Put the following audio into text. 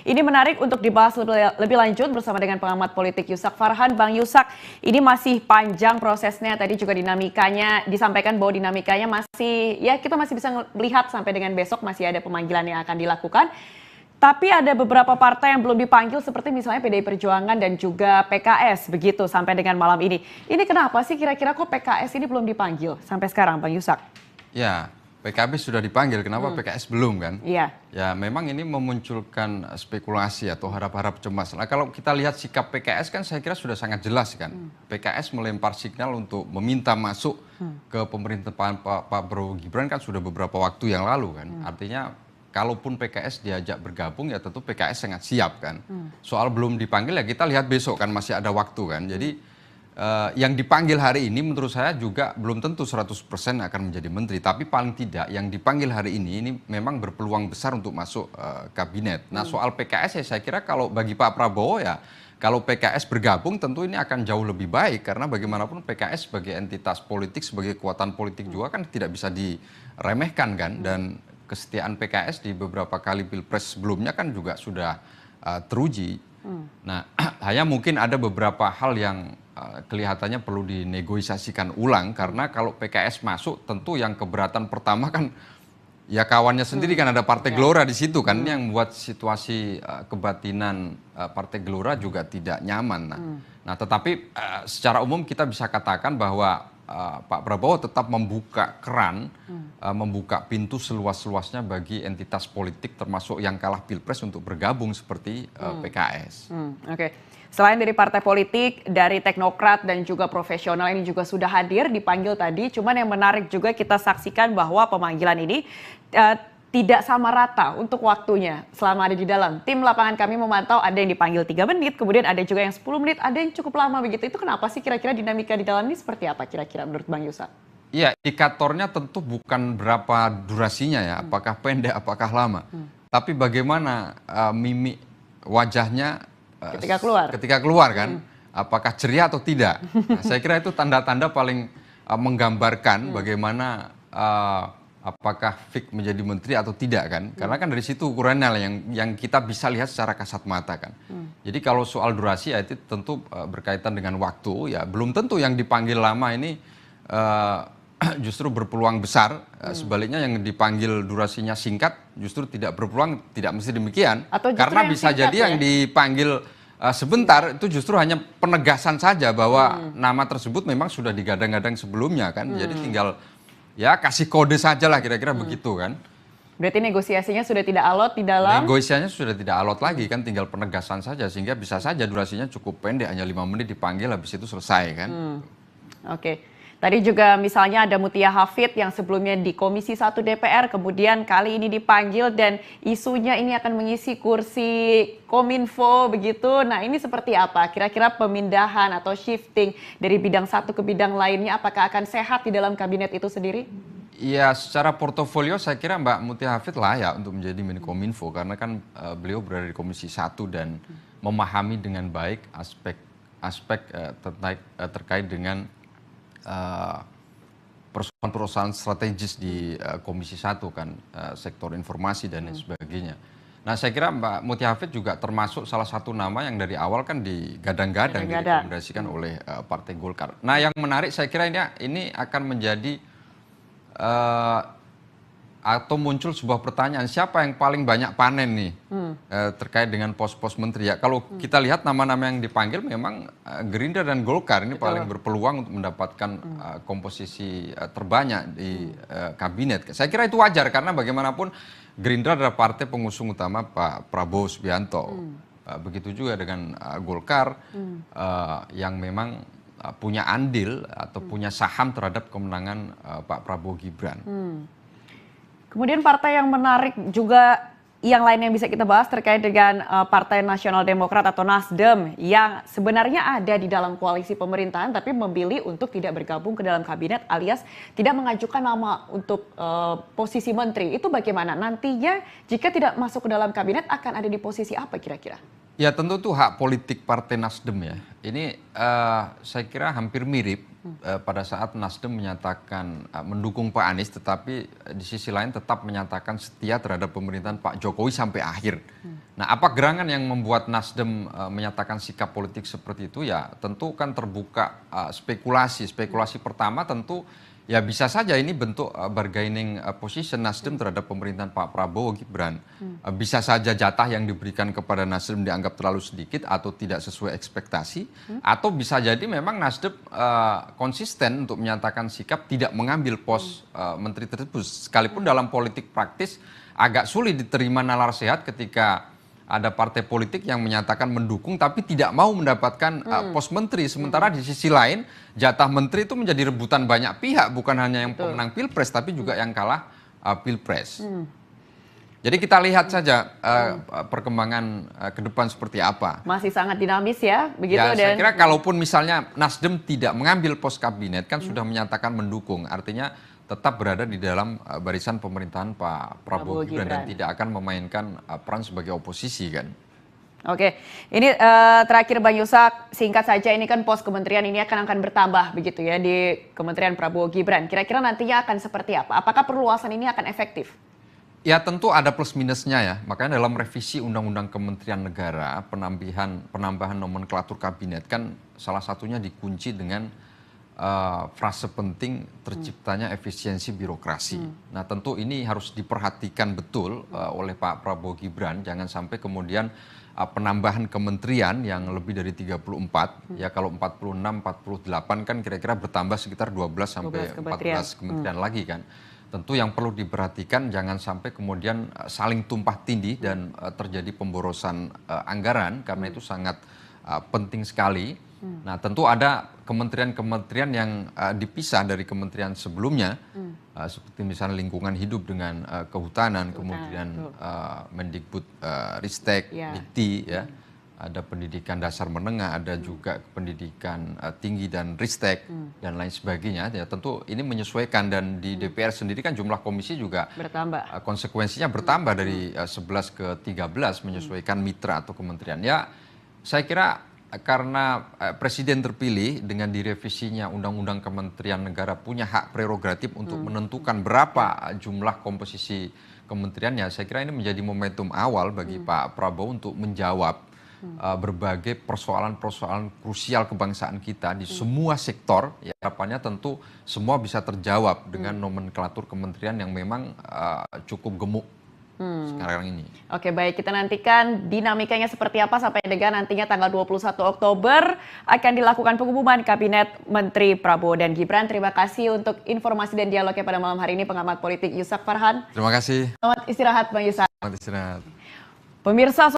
Ini menarik untuk dibahas lebih lanjut bersama dengan pengamat politik Yusak Farhan. Bang Yusak, ini masih panjang prosesnya. Tadi juga dinamikanya disampaikan bahwa dinamikanya masih, ya kita masih bisa melihat sampai dengan besok masih ada pemanggilan yang akan dilakukan. Tapi ada beberapa partai yang belum dipanggil seperti misalnya PDI Perjuangan dan juga PKS begitu sampai dengan malam ini. Ini kenapa sih kira-kira kok PKS ini belum dipanggil sampai sekarang, Bang Yusak? Ya, PKB sudah dipanggil, kenapa PKS belum kan? Iya. Ya memang ini memunculkan spekulasi atau harap-harap cemas. Nah kalau kita lihat sikap PKS kan saya kira sudah sangat jelas kan. PKS melempar signal untuk meminta masuk ke pemerintahan Pak Prabowo Gibran kan sudah beberapa waktu yang lalu kan. Artinya kalaupun PKS diajak bergabung ya tentu PKS sangat siap kan. Soal belum dipanggil ya kita lihat besok kan masih ada waktu kan. Jadi yang dipanggil hari ini menurut saya juga belum tentu 100% akan menjadi menteri. Tapi paling tidak yang dipanggil hari ini memang berpeluang besar untuk masuk kabinet. Nah soal PKS ya saya kira kalau bagi Pak Prabowo ya kalau PKS bergabung tentu ini akan jauh lebih baik. Karena bagaimanapun PKS sebagai entitas politik, sebagai kekuatan politik juga kan tidak bisa diremehkan kan. Dan kesetiaan PKS di beberapa kali pilpres sebelumnya kan juga sudah teruji. Nah, hanya mungkin ada beberapa hal yang kelihatannya perlu dinegosiasikan ulang karena kalau PKS masuk tentu yang keberatan pertama kan ya kawannya sendiri kan ada Partai Gelora di situ kan yang membuat situasi kebatinan Partai Gelora juga tidak nyaman. Nah, tetapi secara umum kita bisa katakan bahwa Pak Prabowo tetap membuka keran, membuka pintu seluas-luasnya bagi entitas politik termasuk yang kalah pilpres untuk bergabung seperti PKS. Oke. Selain dari partai politik, dari teknokrat dan juga profesional ini juga sudah hadir dipanggil tadi. Cuman yang menarik juga kita saksikan bahwa pemanggilan ini tidak sama rata untuk waktunya selama ada di dalam. Tim lapangan kami memantau ada yang dipanggil 3 menit, kemudian ada juga yang 10 menit, ada yang cukup lama begitu. Itu kenapa sih kira-kira dinamika di dalam ini seperti apa kira-kira menurut Bang Yusak? Iya, indikatornya tentu bukan berapa durasinya ya, apakah pendek, apakah lama. Tapi bagaimana mimik wajahnya ketika keluar kan, apakah ceria atau tidak. Nah, saya kira itu tanda-tanda paling menggambarkan bagaimana apakah Fik menjadi menteri atau tidak kan. Karena kan dari situ ukurannya yang kita bisa lihat secara kasat mata kan. Jadi kalau soal durasi ya itu tentu berkaitan dengan waktu. Ya belum tentu yang dipanggil lama ini justru berpeluang besar. Sebaliknya yang dipanggil durasinya singkat justru tidak berpeluang, tidak mesti demikian. Karena bisa jadi yang dipanggil sebentar itu justru hanya penegasan saja bahwa nama tersebut memang sudah digadang-gadang sebelumnya kan. Jadi tinggal ya kasih kode saja lah kira-kira begitu kan. Berarti negosiasinya sudah tidak alot di dalam? Negosiasinya sudah tidak alot lagi kan, tinggal penegasan saja sehingga bisa saja durasinya cukup pendek, hanya 5 menit dipanggil habis itu selesai kan. Oke. Tadi juga misalnya ada Mutia Hafid yang sebelumnya di Komisi 1 DPR, kemudian kali ini dipanggil dan isunya ini akan mengisi kursi Kominfo begitu. Nah ini seperti apa? Kira-kira pemindahan atau shifting dari bidang satu ke bidang lainnya apakah akan sehat di dalam kabinet itu sendiri? Iya, secara portofolio saya kira Mbak Mutia Hafid layak untuk menjadi Menkominfo karena kan beliau berada di Komisi 1 dan memahami dengan baik aspek terkait dengan perusahaan-perusahaan strategis di Komisi 1 kan, sektor informasi dan lain sebagainya. Nah saya kira Mbak Mutia Hafid juga termasuk salah satu nama yang dari awal kan digadang-gadang, direkomendasikan oleh Partai Golkar. Nah yang menarik saya kira ini akan menjadi atau muncul sebuah pertanyaan, siapa yang paling banyak panen nih terkait dengan pos-pos menteri ya. Kalau kita lihat nama-nama yang dipanggil memang Gerindra dan Golkar ini paling berpeluang untuk mendapatkan komposisi terbanyak di kabinet. Saya kira itu wajar karena bagaimanapun Gerindra adalah partai pengusung utama Pak Prabowo Subianto. Begitu juga dengan Golkar yang memang punya andil atau punya saham terhadap kemenangan Pak Prabowo Gibran. Kemudian partai yang menarik juga yang lain yang bisa kita bahas terkait dengan Partai Nasional Demokrat atau Nasdem yang sebenarnya ada di dalam koalisi pemerintahan tapi memilih untuk tidak bergabung ke dalam kabinet alias tidak mengajukan nama untuk posisi menteri. Itu bagaimana? Nantinya jika tidak masuk ke dalam kabinet akan ada di posisi apa kira-kira? Ya tentu itu hak politik Partai Nasdem ya. Ini saya kira hampir mirip pada saat Nasdem menyatakan mendukung Pak Anies, tetapi di sisi lain tetap menyatakan setia terhadap pemerintahan Pak Jokowi sampai akhir. Nah, apa gerangan yang membuat Nasdem menyatakan sikap politik seperti itu? Ya tentu kan terbuka spekulasi. Spekulasi pertama tentu ya bisa saja ini bentuk bargaining position Nasdem terhadap pemerintahan Pak Prabowo Gibran. Bisa saja jatah yang diberikan kepada Nasdem dianggap terlalu sedikit atau tidak sesuai ekspektasi. Atau bisa jadi memang Nasdem konsisten untuk menyatakan sikap tidak mengambil pos menteri tersebut. Sekalipun dalam politik praktis agak sulit diterima nalar sehat ketika ada partai politik yang menyatakan mendukung tapi tidak mau mendapatkan pos menteri. Sementara di sisi lain jatah menteri itu menjadi rebutan banyak pihak, bukan hanya yang pemenang pilpres tapi juga yang kalah pilpres. Jadi kita lihat saja perkembangan ke depan seperti apa. Masih sangat dinamis ya, begitu. Ya, saya kira kalaupun misalnya Nasdem tidak mengambil pos kabinet kan sudah menyatakan mendukung, artinya tetap berada di dalam barisan pemerintahan Pak Prabowo Gibran dan tidak akan memainkan peran sebagai oposisi kan. Oke, ini terakhir Bang Yusak, singkat saja ini kan pos kementerian ini akan bertambah begitu ya di Kementerian Prabowo Gibran. Kira-kira nantinya akan seperti apa? Apakah perluasan ini akan efektif? Ya tentu ada plus minusnya ya, makanya dalam revisi Undang-Undang Kementerian Negara penambahan nomenklatur kabinet kan salah satunya dikunci dengan frase penting terciptanya efisiensi birokrasi. Nah tentu ini harus diperhatikan betul oleh Pak Prabowo Gibran, jangan sampai kemudian penambahan kementerian yang lebih dari 34, ya kalau 46, 48 kan kira-kira bertambah sekitar 12 sampai 14 kementerian lagi kan. Tentu yang perlu diperhatikan jangan sampai kemudian saling tumpah tindih dan terjadi pemborosan anggaran karena itu sangat penting sekali. Nah tentu ada kementerian-kementerian yang dipisah dari kementerian sebelumnya, seperti misalnya lingkungan hidup dengan kehutanan, kemudian Mendikbud Ristek, Dikti, ya, ada pendidikan dasar menengah, ada juga pendidikan tinggi dan Ristek dan lain sebagainya. Ya tentu ini menyesuaikan dan di DPR sendiri kan jumlah komisi juga bertambah. Konsekuensinya bertambah dari 11 ke 13 menyesuaikan mitra atau kementerian. Ya saya kira karena presiden terpilih dengan direvisinya Undang-Undang Kementerian Negara punya hak prerogatif untuk menentukan berapa jumlah komposisi kementeriannya, saya kira ini menjadi momentum awal bagi Pak Prabowo untuk menjawab berbagai persoalan-persoalan krusial kebangsaan kita di semua sektor. Ya, harapannya tentu semua bisa terjawab dengan nomenklatur kementerian yang memang cukup gemuk sekarang ini. Oke, baik, kita nantikan dinamikanya seperti apa sampai dengan nantinya tanggal 21 Oktober akan dilakukan pengumuman Kabinet Menteri Prabowo dan Gibran. Terima kasih untuk informasi dan dialognya pada malam hari ini pengamat politik Yusak Farhan. Terima kasih. Selamat istirahat Bang Yusak. Selamat istirahat. Pemirsa